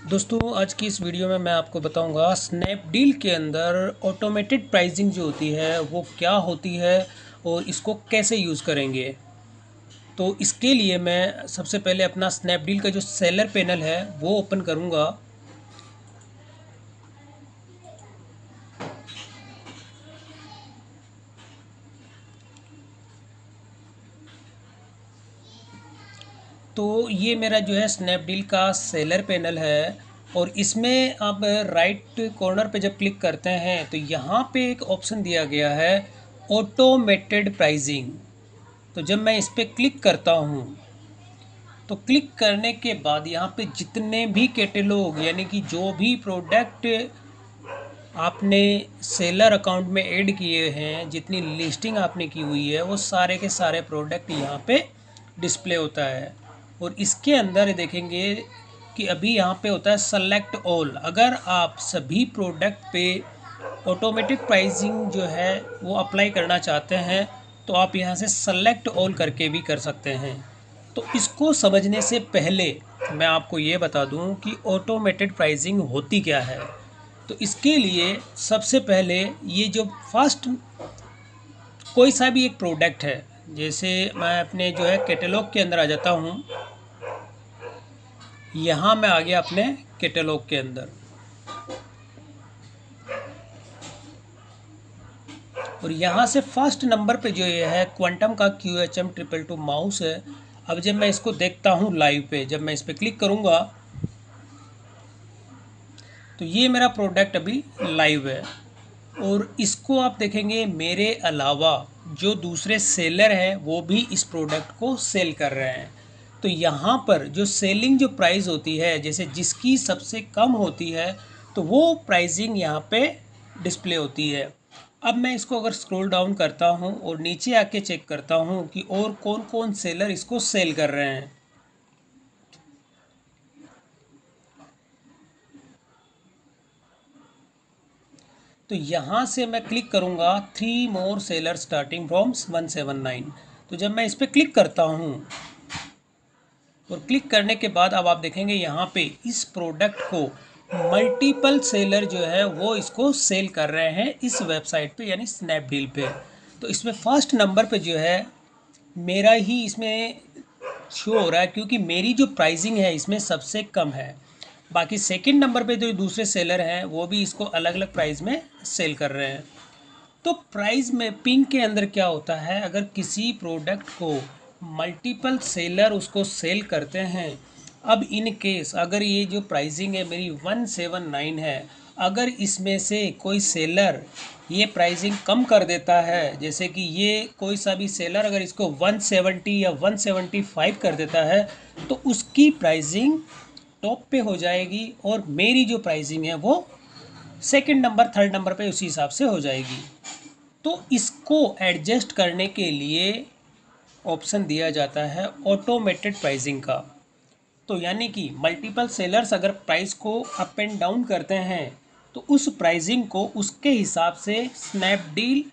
दोस्तों आज की इस वीडियो में मैं आपको बताऊंगा स्नैपडील के अंदर ऑटोमेटेड प्राइसिंग जो होती है वो क्या होती है और इसको कैसे यूज़ करेंगे। तो इसके लिए मैं सबसे पहले अपना स्नैपडील का जो सेलर पैनल है वो ओपन करूंगा। तो ये मेरा जो है स्नैपडील का सेलर पैनल है और इसमें आप राइट कॉर्नर पे जब क्लिक करते हैं तो यहाँ पे एक ऑप्शन दिया गया है ऑटोमेटेड प्राइसिंग। तो जब मैं इस पर क्लिक करता हूँ तो क्लिक करने के बाद यहाँ पे जितने भी कैटलॉग यानी कि जो भी प्रोडक्ट आपने सेलर अकाउंट में ऐड किए हैं, जितनी लिस्टिंग आपने की हुई है वो सारे के सारे प्रोडक्ट यहाँ पे डिस्प्ले होता है। और इसके अंदर देखेंगे कि अभी यहाँ पे होता है सेलेक्ट ऑल। अगर आप सभी प्रोडक्ट पे ऑटोमेटिक प्राइसिंग जो है वो अप्लाई करना चाहते हैं तो आप यहाँ से सेलेक्ट ऑल करके भी कर सकते हैं। तो इसको समझने से पहले मैं आपको ये बता दूं कि ऑटोमेटेड प्राइसिंग होती क्या है। तो इसके लिए सबसे पहले ये जो फर्स्ट कोई सा भी एक प्रोडक्ट है, जैसे मैं अपने जो है कैटलॉग के अंदर आ जाता हूँ। यहाँ मैं आ गया अपने कैटलॉग के अंदर और यहाँ से फर्स्ट नंबर पे जो ये है क्वांटम का QHM222 माउस है। अब जब मैं इसको देखता हूँ लाइव पे, जब मैं इस पर क्लिक करूँगा तो ये मेरा प्रोडक्ट अभी लाइव है। और इसको आप देखेंगे मेरे अलावा जो दूसरे सेलर हैं वो भी इस प्रोडक्ट को सेल कर रहे हैं। तो यहाँ पर जो सेलिंग जो प्राइस होती है, जैसे जिसकी सबसे कम होती है तो वो प्राइसिंग यहाँ पे डिस्प्ले होती है। अब मैं इसको अगर स्क्रॉल डाउन करता हूँ और नीचे आके चेक करता हूँ कि और कौन कौन सेलर इसको सेल कर रहे हैं, तो यहाँ से मैं क्लिक करूँगा 3 मोर सेलर स्टार्टिंग फ्रॉम 179। तो जब मैं इस पर क्लिक करता हूँ और क्लिक करने के बाद अब आप देखेंगे यहाँ पे इस प्रोडक्ट को मल्टीपल सेलर जो है वो इसको सेल कर रहे हैं इस वेबसाइट पे यानी स्नैपडील पे। तो इसमें फर्स्ट नंबर पे जो है मेरा ही इसमें शो हो रहा है क्योंकि मेरी जो प्राइसिंग है इसमें सबसे कम है। बाकी सेकंड नंबर पे जो दूसरे सेलर हैं वो भी इसको अलग अलग प्राइस में सेल कर रहे हैं। तो प्राइस मैपिंग के अंदर क्या होता है, अगर किसी प्रोडक्ट को मल्टीपल सेलर उसको सेल करते हैं, अब इन केस अगर ये जो प्राइसिंग है मेरी 179 है, अगर इसमें से कोई सेलर ये प्राइसिंग कम कर देता है, जैसे कि ये कोई सा भी सेलर अगर इसको 170 या 175 कर देता है तो उसकी प्राइसिंग टॉप पे हो जाएगी और मेरी जो प्राइसिंग है वो सेकंड नंबर थर्ड नंबर पे उसी हिसाब से हो जाएगी। तो इसको एडजस्ट करने के लिए ऑप्शन दिया जाता है ऑटोमेटेड प्राइसिंग का। तो यानी कि मल्टीपल सेलर्स अगर प्राइस को अप एंड डाउन करते हैं तो उस प्राइसिंग को उसके हिसाब से स्नैपडील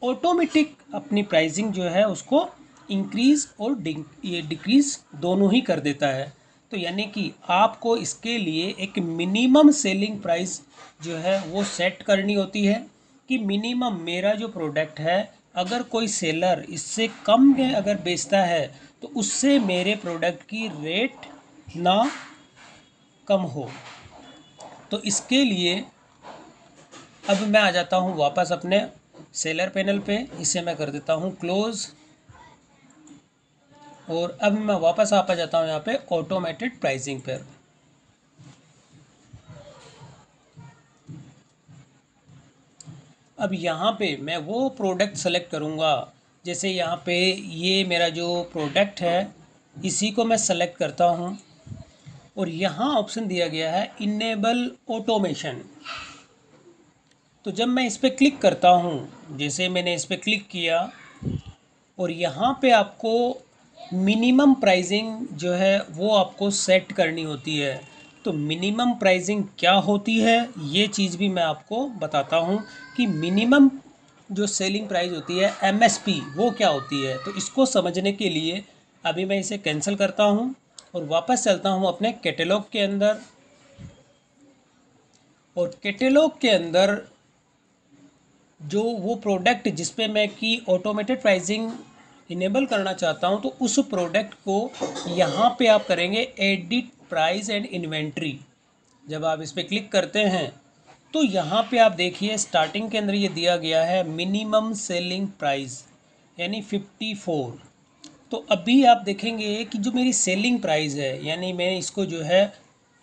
ऑटोमेटिक अपनी प्राइसिंग जो है उसको इंक्रीज और ये डिक्रीज दोनों ही कर देता है। तो यानी कि आपको इसके लिए एक मिनिमम सेलिंग प्राइस जो है वो सेट करनी होती है कि मिनिमम मेरा जो प्रोडक्ट है अगर कोई सेलर इससे कम में अगर बेचता है तो उससे मेरे प्रोडक्ट की रेट ना कम हो। तो इसके लिए अब मैं आ जाता हूँ वापस अपने सेलर पैनल पे, इसे मैं कर देता हूँ क्लोज और अब मैं वापस आ जाता हूँ यहाँ पे ऑटोमेटेड प्राइसिंग पर। अब यहाँ पे मैं वो प्रोडक्ट सेलेक्ट करूँगा, जैसे यहाँ पे ये मेरा जो प्रोडक्ट है इसी को मैं सेलेक्ट करता हूँ और यहाँ ऑप्शन दिया गया है इनेबल ऑटोमेशन। तो जब मैं इस पर क्लिक करता हूँ, जैसे मैंने इस पर क्लिक किया और यहाँ पे आपको मिनिमम प्राइसिंग जो है वो आपको सेट करनी होती है। तो मिनिमम प्राइसिंग क्या होती है ये चीज़ भी मैं आपको बताता हूँ कि मिनिमम जो सेलिंग प्राइस होती है MSP वो क्या होती है। तो इसको समझने के लिए अभी मैं इसे कैंसिल करता हूँ और वापस चलता हूँ अपने कैटलॉग के अंदर और कैटलॉग के अंदर जो वो प्रोडक्ट जिस पे मैं कि ऑटोमेटेड प्राइसिंग इनेबल करना चाहता हूँ, तो उस प्रोडक्ट को यहाँ पे आप करेंगे एडिट प्राइस एंड इन्वेंट्री। जब आप इस पर क्लिक करते हैं तो यहाँ पे आप देखिए स्टार्टिंग के अंदर ये दिया गया है मिनिमम सेलिंग प्राइस यानी 54। तो अभी आप देखेंगे कि जो मेरी सेलिंग प्राइस है यानी मैं इसको जो है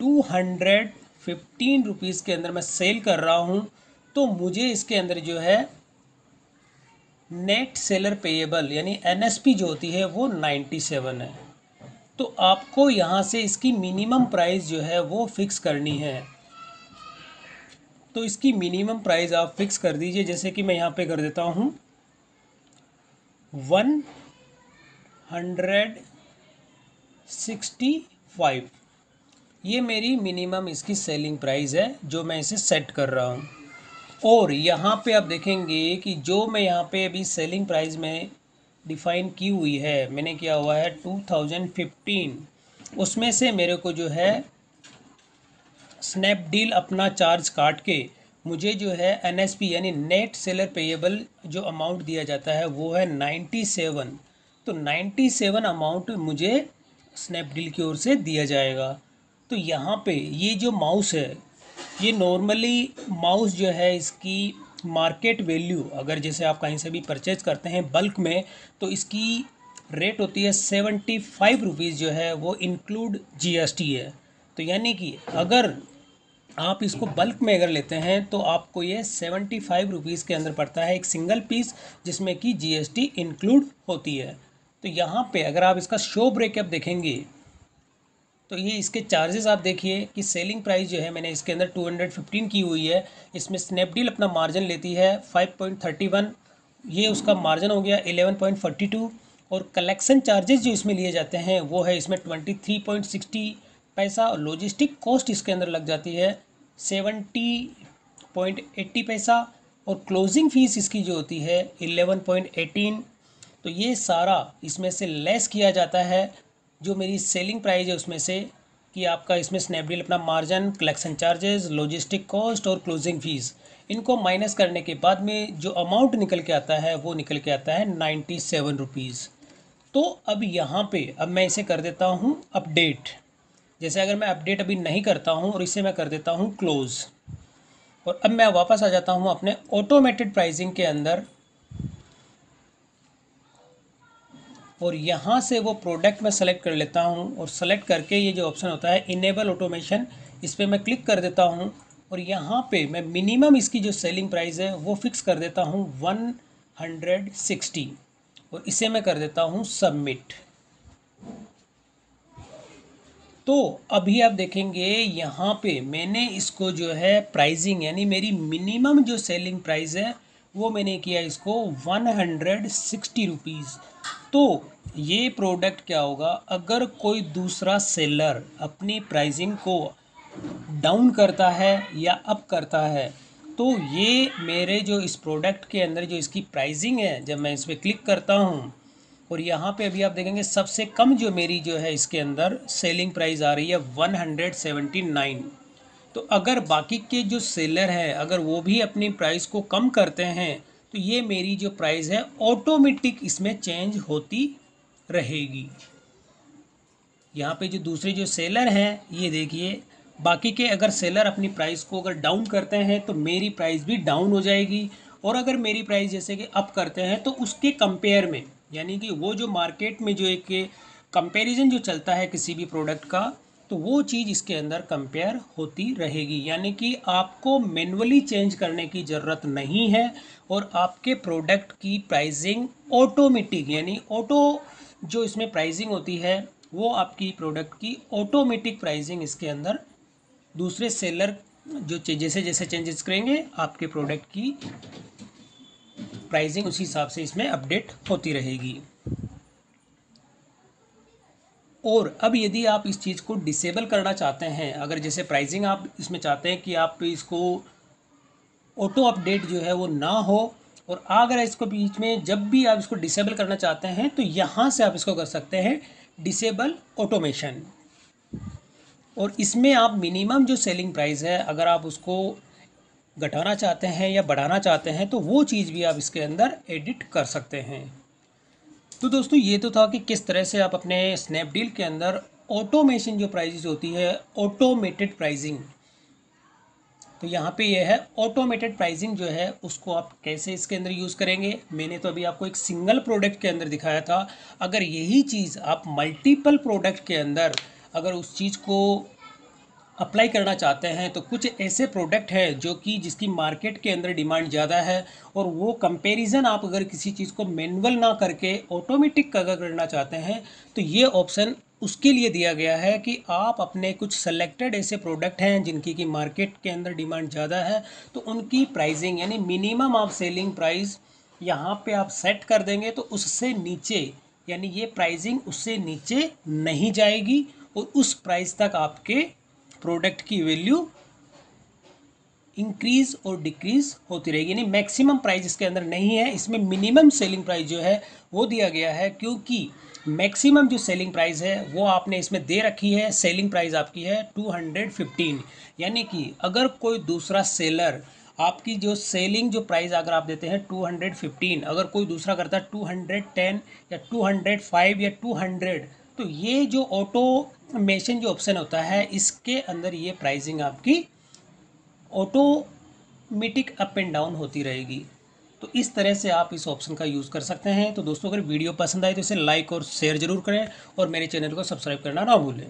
215 रुपीज़ के अंदर मैं सेल कर रहा हूँ, तो मुझे इसके अंदर जो है नेट सेलर पेएबल यानी एनएसपी जो होती है वो 97 है। तो आपको यहाँ से इसकी मिनिमम प्राइस जो है वो फिक्स करनी है। तो इसकी मिनिमम प्राइस आप फिक्स कर दीजिए, जैसे कि मैं यहाँ पे कर देता हूँ 165। ये मेरी मिनिमम इसकी सेलिंग प्राइस है जो मैं इसे सेट कर रहा हूँ। और यहाँ पे आप देखेंगे कि जो मैं यहाँ पे अभी सेलिंग प्राइस में डिफ़ाइन की हुई है, मैंने किया हुआ है 2015, उसमें से मेरे को जो है स्नैपडील अपना चार्ज काट के मुझे जो है एनएसपी यानी नेट सेलर पेएबल जो अमाउंट दिया जाता है वो है 97। तो 97 अमाउंट मुझे स्नैपडील की ओर से दिया जाएगा। तो यहाँ पे ये जो माउस है, ये नॉर्मली माउस जो है इसकी मार्केट वैल्यू अगर जैसे आप कहीं से भी परचेज करते हैं बल्क में, तो इसकी रेट होती है 75 रुपीज़ जो है वो इंक्लूड जीएसटी है। तो यानी कि अगर आप इसको बल्क में अगर लेते हैं तो आपको ये 75 रुपीज़ के अंदर पड़ता है एक सिंगल पीस, जिसमें कि जीएसटी इंक्लूड होती है। तो यहाँ पे अगर आप इसका शो ब्रेकअप देखेंगे तो ये इसके चार्जेस आप देखिए कि सेलिंग प्राइस जो है मैंने इसके अंदर 215 की हुई है। इसमें स्नैपडील अपना मार्जिन लेती है 5.31, ये उसका मार्जिन हो गया 11.42। और कलेक्शन चार्जेस जो इसमें लिए जाते हैं वो है इसमें 23.60 पैसा, और लॉजिस्टिक कॉस्ट इसके अंदर लग जाती है 70.80 पैसा, और क्लोजिंग फीस इसकी जो होती है 11.18। तो ये सारा इसमें से लेस किया जाता है जो मेरी सेलिंग प्राइस है उसमें से, कि आपका इसमें स्नैपडील अपना margin, collection charges, logistic cost और क्लोजिंग फीस, इनको माइनस करने के बाद में जो अमाउंट निकल के आता है वो निकल के आता है 97 रुपीज़। तो अब यहाँ पे अब मैं इसे कर देता हूँ अपडेट। जैसे अगर मैं अपडेट अभी नहीं करता हूँ और इसे मैं कर देता हूँ क्लोज़, और अब मैं वापस आ जाता हूँ अपने ऑटोमेटेड प्राइसिंग के अंदर, और यहाँ से वो प्रोडक्ट मैं सेलेक्ट कर लेता हूँ, और सेलेक्ट करके ये जो ऑप्शन होता है इनेबल ऑटोमेशन, इस पर मैं क्लिक कर देता हूँ। और यहाँ पे मैं मिनिमम इसकी जो सेलिंग प्राइस है वो फिक्स कर देता हूँ 160, और इसे मैं कर देता हूँ सबमिट। तो अभी आप देखेंगे यहाँ पे मैंने इसको जो है प्राइसिंग यानी मेरी मिनिमम जो सेलिंग प्राइस है वो मैंने किया इसको 160 रुपीज़। तो ये प्रोडक्ट क्या होगा, अगर कोई दूसरा सेलर अपनी प्राइसिंग को डाउन करता है या अप करता है, तो ये मेरे जो इस प्रोडक्ट के अंदर जो इसकी प्राइसिंग है, जब मैं इस पर क्लिक करता हूँ और यहाँ पे अभी आप देखेंगे सबसे कम जो मेरी जो है इसके अंदर सेलिंग प्राइस आ रही है 179। तो अगर बाकी के जो सेलर हैं अगर वो भी अपनी प्राइस को कम करते हैं तो ये मेरी जो प्राइस है ऑटोमेटिक इसमें चेंज होती रहेगी। यहाँ पे जो दूसरे जो सेलर हैं ये देखिए, बाकी के अगर सेलर अपनी प्राइस को अगर डाउन करते हैं तो मेरी प्राइस भी डाउन हो जाएगी, और अगर मेरी प्राइस जैसे कि अप करते हैं तो उसके कंपेयर में, यानी कि वो जो मार्केट में जो एक कंपैरिजन जो चलता है किसी भी प्रोडक्ट का, तो वो चीज़ इसके अंदर कंपेयर होती रहेगी। यानी कि आपको मैन्युअली चेंज करने की ज़रूरत नहीं है, और आपके प्रोडक्ट की प्राइसिंग ऑटोमेटिक यानी ऑटो जो इसमें प्राइसिंग होती है वो आपकी प्रोडक्ट की ऑटोमेटिक प्राइसिंग इसके अंदर दूसरे सेलर जो जैसे जैसे चेंजेस करेंगे आपके प्रोडक्ट की प्राइसिंग उसी हिसाब से इसमें अपडेट होती रहेगी। और अब यदि आप इस चीज़ को डिसेबल करना चाहते हैं, अगर जैसे प्राइसिंग आप इसमें चाहते हैं कि आप इसको ऑटो अपडेट जो है वो ना हो, और अगर इसको बीच में जब भी आप इसको डिसेबल करना चाहते हैं तो यहाँ से आप इसको कर सकते हैं डिसेबल ऑटोमेशन। और इसमें आप मिनिमम जो सेलिंग प्राइस है अगर आप उसको घटाना चाहते हैं या बढ़ाना चाहते हैं तो वो चीज़ भी आप इसके अंदर एडिट कर सकते हैं। तो दोस्तों ये तो था कि किस तरह से आप अपने स्नैपडील के अंदर ऑटोमेशन जो प्राइजेस होती है, ऑटोमेटेड प्राइसिंग, तो यहाँ पे ये है ऑटोमेटेड प्राइसिंग जो है उसको आप कैसे इसके अंदर यूज़ करेंगे। मैंने तो अभी आपको एक सिंगल प्रोडक्ट के अंदर दिखाया था। अगर यही चीज़ आप मल्टीपल प्रोडक्ट के अंदर अगर उस चीज़ को अप्लाई करना चाहते हैं तो कुछ ऐसे प्रोडक्ट हैं जो कि जिसकी मार्केट के अंदर डिमांड ज़्यादा है, और वो कंपैरिजन आप अगर किसी चीज़ को मैनुअल ना करके ऑटोमेटिक अगर करना चाहते हैं तो ये ऑप्शन उसके लिए दिया गया है कि आप अपने कुछ सेलेक्टेड ऐसे प्रोडक्ट हैं जिनकी की मार्केट के अंदर डिमांड ज़्यादा है तो उनकी प्राइसिंग यानी मिनिमम आप सेलिंग प्राइस यहाँ पे आप सेट कर देंगे तो उससे नीचे यानी ये प्राइसिंग उससे नीचे नहीं जाएगी और उस प्राइस तक आपके प्रोडक्ट की वैल्यू इंक्रीज और डिक्रीज होती रहेगी। यानी मैक्सिमम प्राइस इसके अंदर नहीं है, इसमें मिनिमम सेलिंग प्राइस जो है वो दिया गया है, क्योंकि मैक्सिमम जो सेलिंग प्राइस है वो आपने इसमें दे रखी है। सेलिंग प्राइस आपकी है 215, यानी कि अगर कोई दूसरा सेलर आपकी जो सेलिंग जो प्राइस अगर आप देते हैं 215, अगर कोई दूसरा करता है 210 या 205 या 200, तो ये जो ऑटोमेशन जो ऑप्शन होता है इसके अंदर ये प्राइसिंग आपकी ऑटोमेटिक अप एंड डाउन होती रहेगी। तो इस तरह से आप इस ऑप्शन का यूज़ कर सकते हैं। तो दोस्तों अगर वीडियो पसंद आए तो इसे लाइक और शेयर ज़रूर करें और मेरे चैनल को सब्सक्राइब करना ना भूलें।